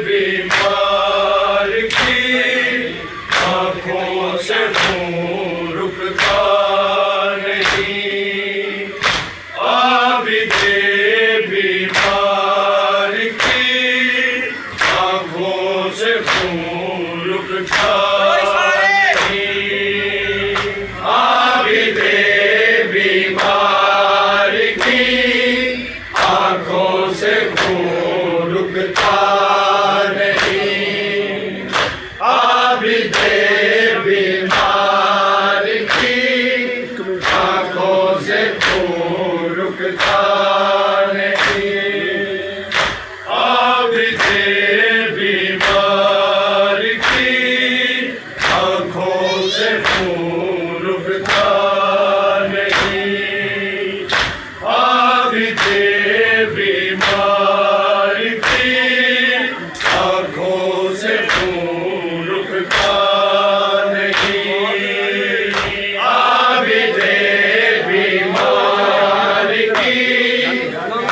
बीमार की आँखों से खून रुकता नहीं। आबिदे बीमार की आँखों से खून रुकता नहीं। आबिदे बीमार की आँखों से खून रुकता नहीं। आबिदे बीमार की आँखों से खून रुकता नहीं। आबिदे बीमार की आँखों से खून रुकता नहीं। आबिदे बीमार की आँखों से खून रुकता नहीं। आबिदे बीमार की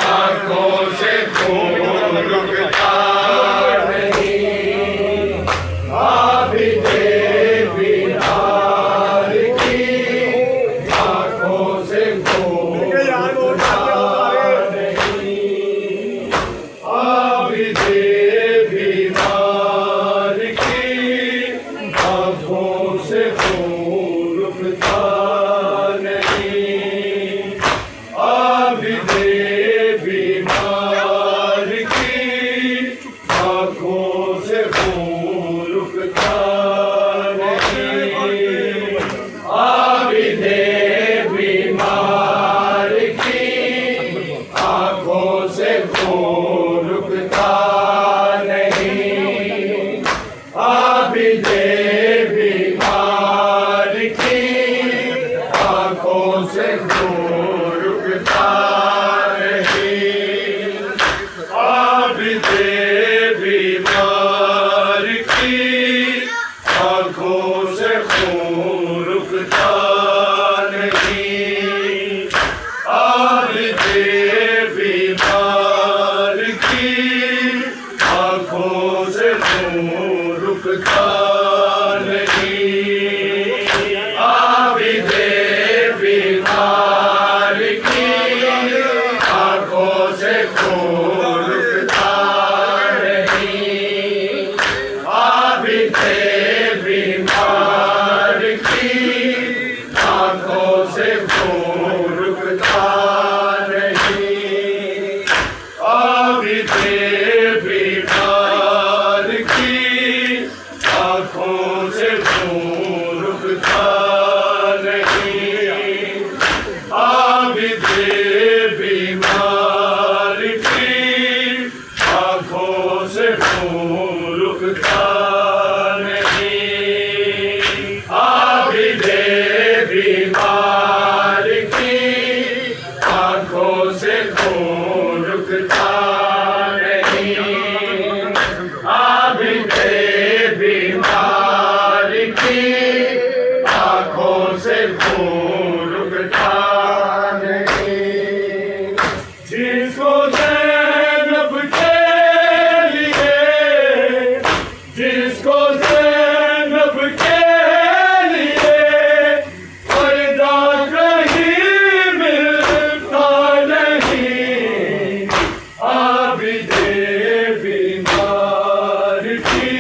आँखों से खून रुकता नहीं। आबिदे बीमार की आँखों से खून रुकता नहीं। आबिदे बीमार की आँखों से खून रुकता नहीं। आबिदे बीमार की आँखों से खून रुकता नहीं। आबिदे बीमार की आँखों से खून रुकता नहीं। आबिदे बीमार की आँखों से खून रुकता नहीं। आबिदे बीमार की आँखों से खून रुकता नहीं। आबिदे बीमार की आँखों से खून रुकता नहीं। आबिदे बीमार की आँखों से खून रुकता नहीं। आबिदे बीमार की आँखों से खून रुकता नहीं। आबिदे बीमार की आँखों से खून रुकता नहीं। आबिदे बीमार की आँखों से खून रुकता नहीं। आबिदे बीमार की आँखों से खून रुकता नहीं। आबिदे बीमार की आँखों से खून रुकता नहीं। जिसको ज़ैनब के लिए, जिसको ज़ैनब के लिए पर्दा कहीं मिलता नहीं। आबिदे बीमार की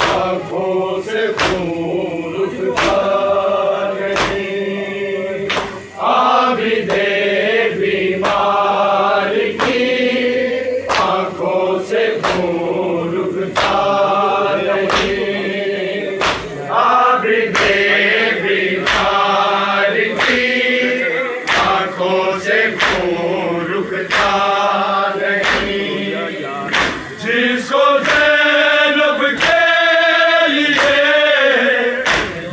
आँखों से खून रुकता नहीं। आबिदे बीमार की आँखों से खून रुकता नहीं। आबिदे बीमार की आँखों से खून रुकता नहीं। जिसको ज़ैनब के लिए,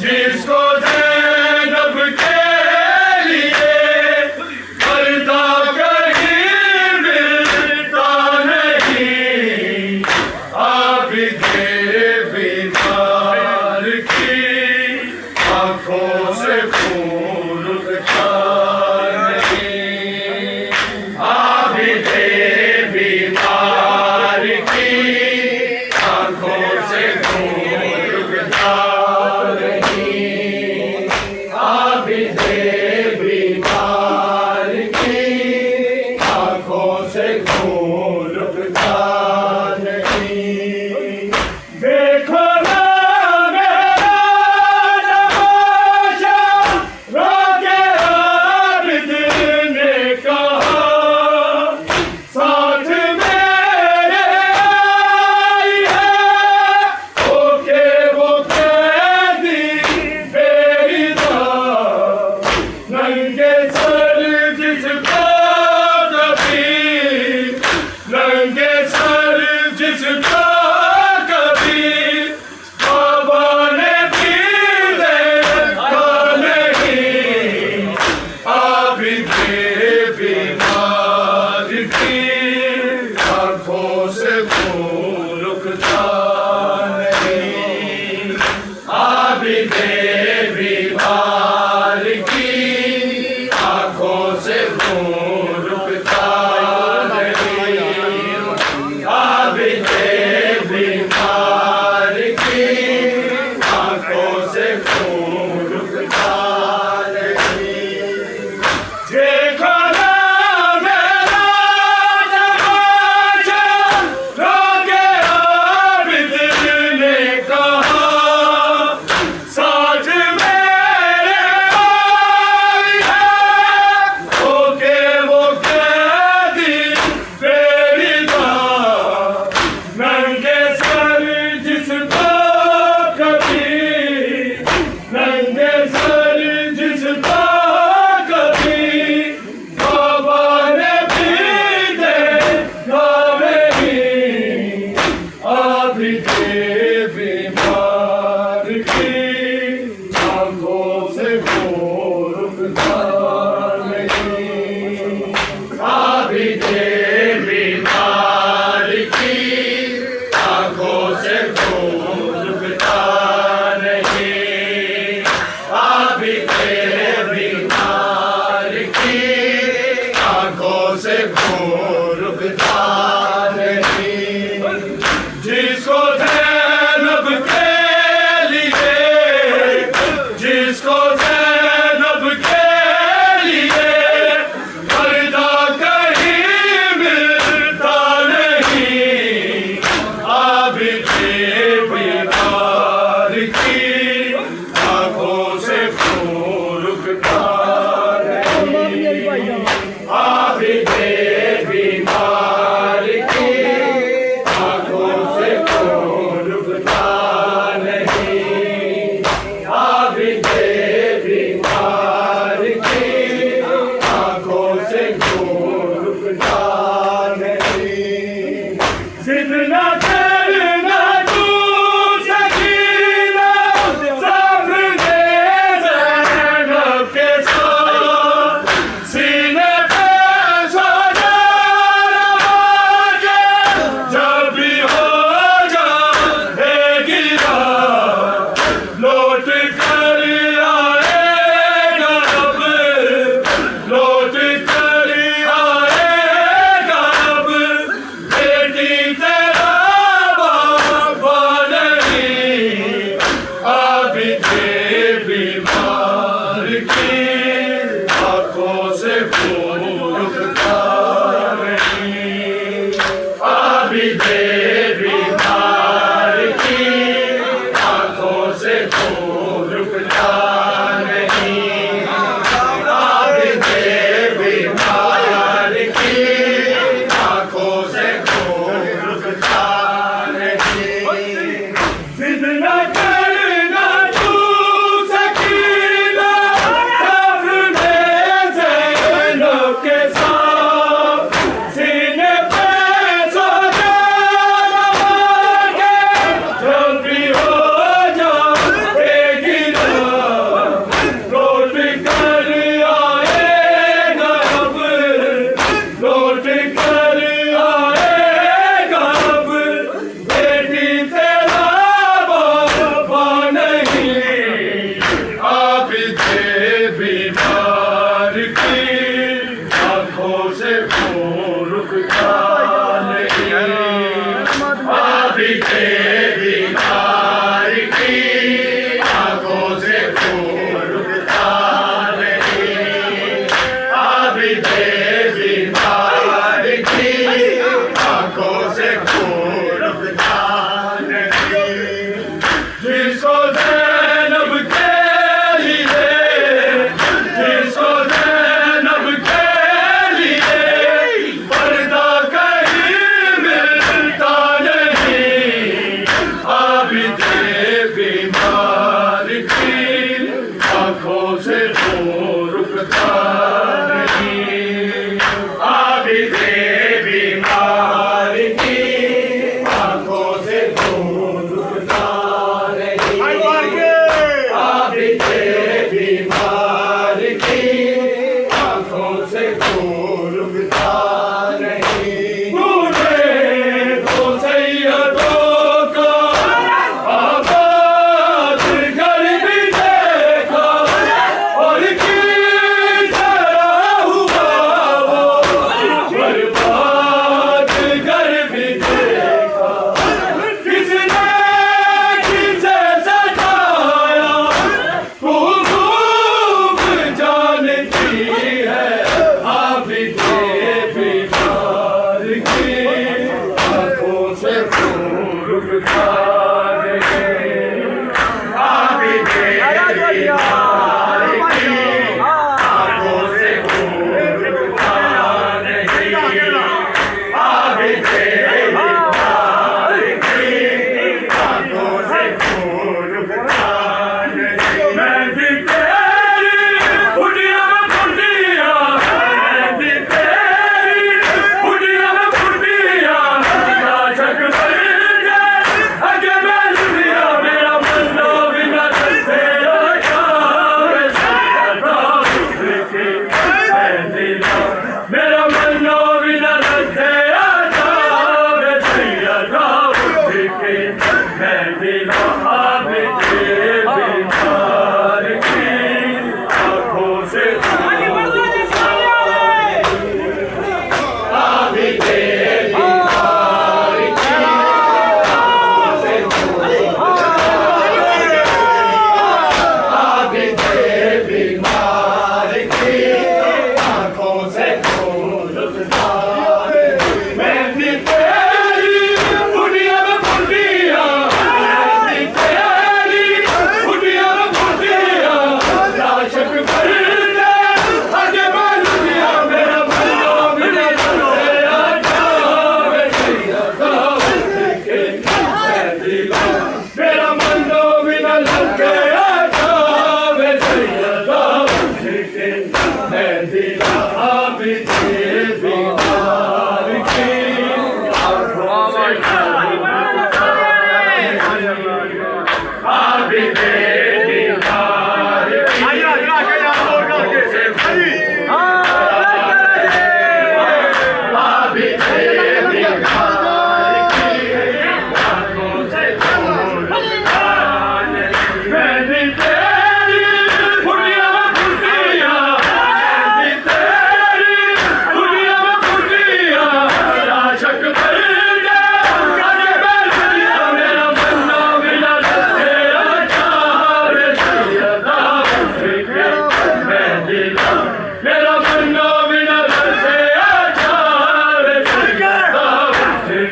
जिसको ज़ैनब के लिए पर्दा कहीं मिलता नहीं। आबिदे बीमार की आँखों से खून रुकता नहीं। आबिदे अभी देवी बीमार की आंखों से खून रुकता नहीं, अभी देवी बीमार की आंखों से खून रुकता नहीं। जिसको ज़ैनब के लिए, जिसको ज़ैनब के लिए पर्दा कहीं मिलता नहीं, अभी बीमार की आंखों से खून रुकता नहीं, अभी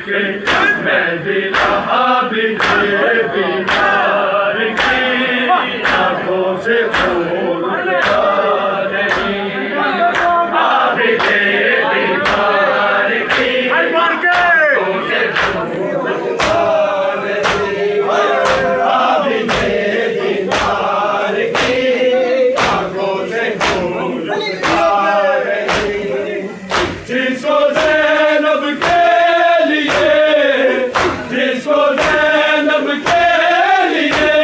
के मैं भी रहा बीमार की आंखों से खून रुकता नहीं आप के बीमार की आंखों से खून रुकता नहीं आप के बीमार की आंखों से खून रुकता नहीं जिसको ज़ैनब के लिए जिसको ज़ैनब के लिए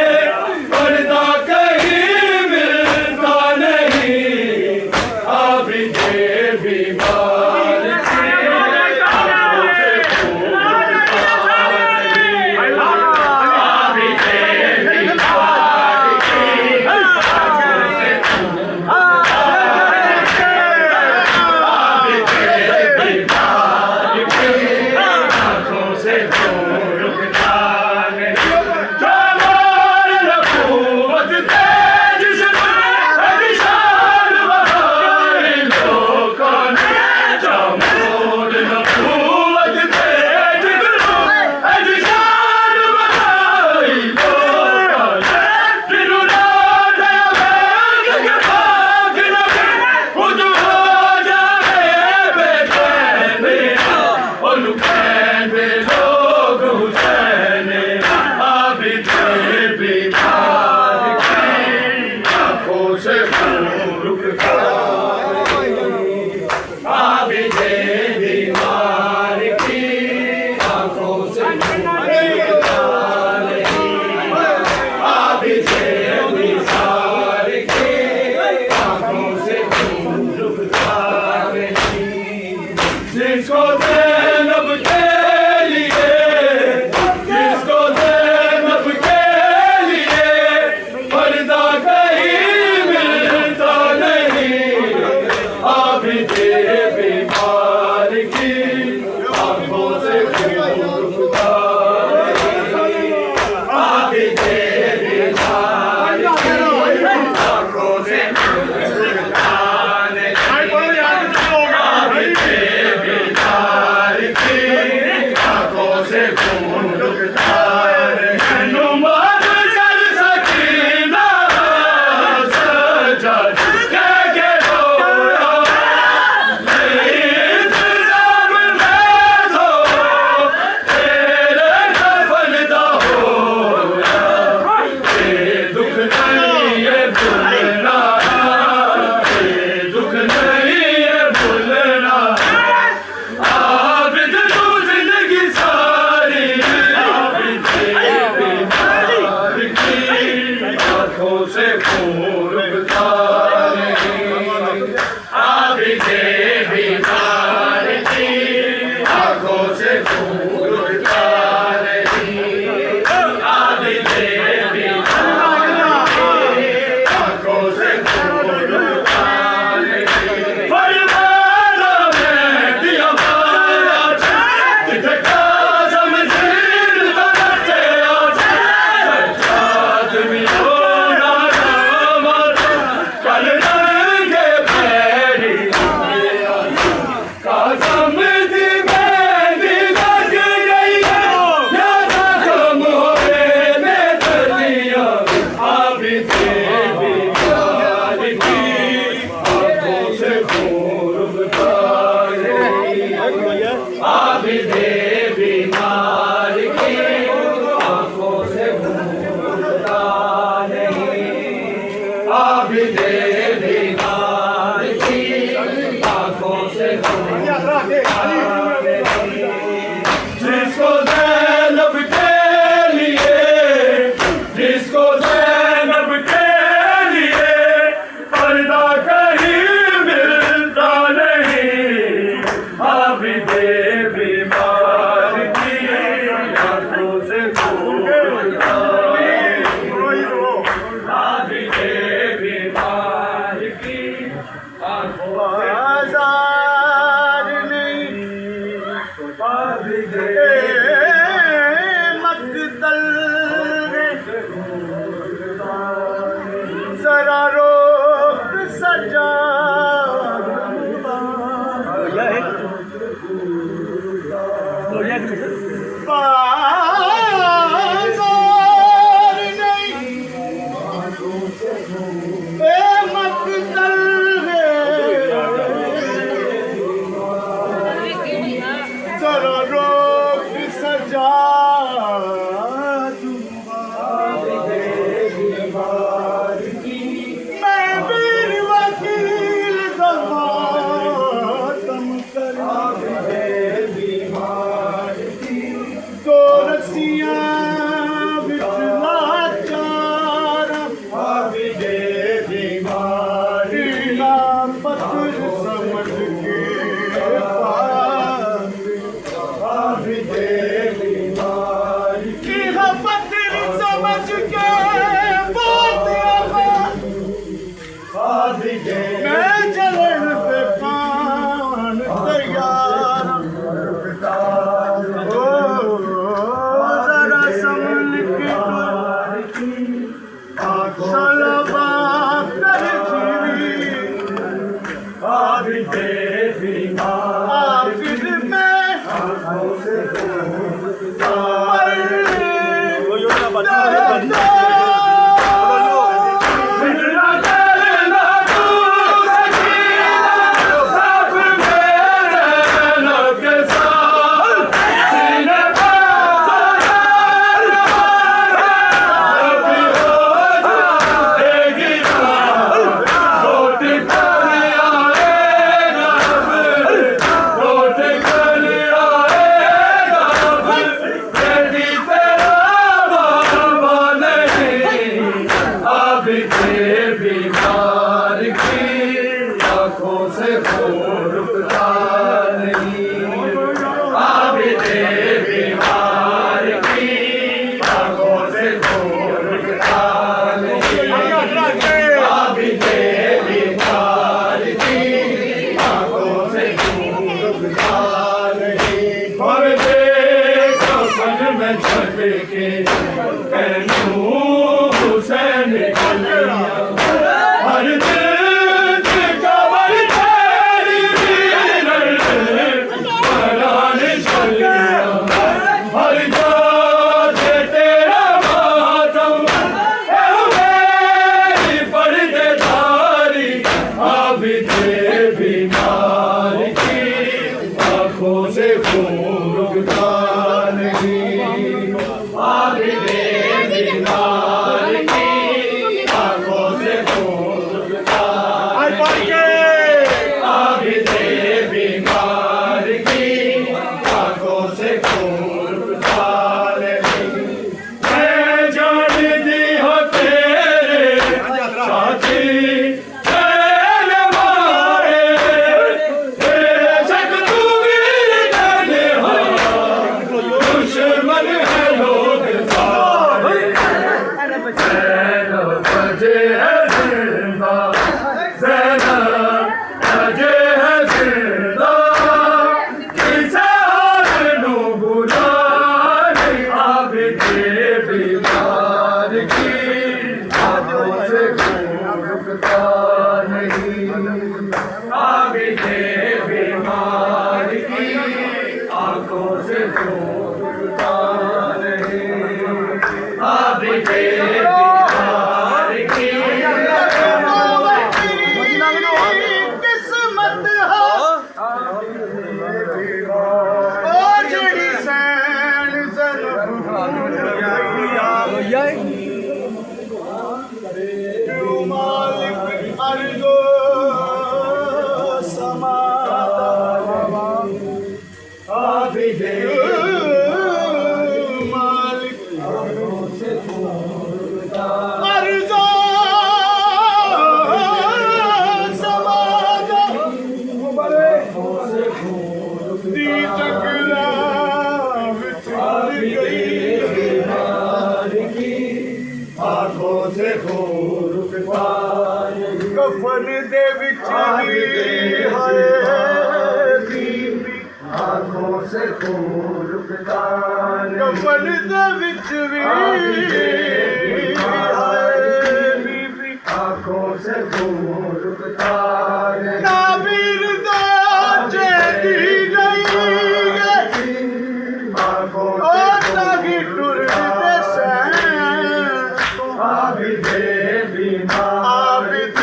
पर्दा कहीं मिलता नहीं आप के बीमार की आंखों से खून रुकता नहीं आप के बीमार की आंखों से खून आंखों से खून रुकता नहीं जमाल नबूवत तेज से निशान बहाए लोगों ने जमाल नबूवत तेज से निशान बहाए लोगों ने दिलों दया के भाग लगे खुद हो जाए बेचैन उनके लोग हुसैन आबिद बीमार की आंखों से खून रुकता नहीं आबिद बीमार की आंखों से खून रुकता नहीं आबिद बीमार की आंखों से खून रुकता नहीं जिसको ज़ैनब के लिए जिसको ज़ैनब के लिए पर्दा कहीं मिलता नहीं आबिद बीमार की आंखों से खून रुकता नहीं आबिद बीमार की आंखों से खून रुकता नहीं आबिद बीमार की आंखों से खून रुकता नहीं नुमाज कर सकीना सजद के रोया इंतजाम में तो तेरे दफन दा होया ये दुख नहीं ये भूलना ये दुख नहीं ये भूलना आबिद तू जिंदगी सारी आबिद बीमार की आंखों से खून रुकता नहीं आबिद बीमार की आंखों से खून रुकता नहीं आबिद बीमार की आंखों से खून रुकता नहीं फरमाना मैं दिया माया जिथे काज़म जीर करते सच्चाद मिलो ना कल रंगे पैरी काज़म दी मेहंदी लग गई है या जख्म होए में दरिया आबिद बीमार की आंखों से खून रुकता नहीं आबिद बीमार की आंखों से खून रुकता नहीं आबिद बीमार की आंखों से खून रुकता नहीं जिसको ज़ैनब के लिए जिसको ज़ैनब के लिए पर्दा कहीं मिलता नहीं आबिद बीमार की आंखों से खून रुकता नहीं आबिद बीमार की आंखों से आज़ाद नहीं आबिद मक़तल जरा रोक सजा हो जाए नहीं और देखो पल में छट के कहूँ हुसैन गलियां हर दिल का बल तेरी परान चलियां हर जात तेरा मातम मेरी पर्देदारी आबिद बीमार की आँखों से खून रुकता नहीं आबिद बीमार की आँखों से खून रुकता नहीं आबिद बीमार की आँखों से खून रुकता नहीं मैं जानती हो तेरे साथी तेरे मारे बेशक तू वीर जाने हो दुश्मन है लोग सारे ज़ैनब बजे है जिंदा ज़ैनब बजे है जिंदा किसे हार लूं बुला नहीं आबिद बीमार की आँखों से खून रुकता नहीं आबिद बीमार की आँखों से खून रुकता नहीं आबिद बीमार की किस्मत हो ओ जेड़ी सैन मालिक अर्ज़ो समा आबिद मालिक से खून रुकता अर्ज़ो समा से खून दी तकला विच गई बीमार की आँखों से खून रुकता नहीं कफन दे विच भी हाय बीबी आँखों से खून रुकता नहीं कफन दे विच भी हाय बीबी आँखों से खून रुकता नहीं ताबीर दा चेती गई आँखों ओ तागी टुरदे सैन आबिद बीमार आबिद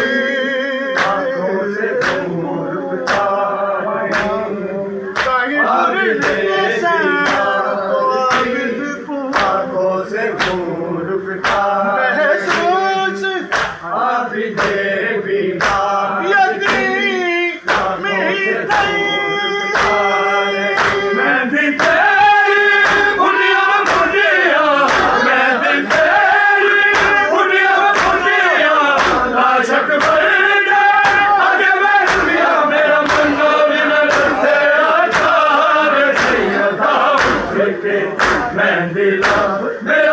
आँखों से खून रुकता नहीं तागी टुरदे सैन तो आबिद को आँखों से खून रुकता महसूस आबिद बीमार यतीम ही थई मैं भी तेरी बुनिया बुनिया मैं भी तेरी बुनिया बुनिया लाशक भर गया आगे मैं दुनिया मेरा मन्ना बिना तेरा चार सैयदा उठ के मैं दिला मेरा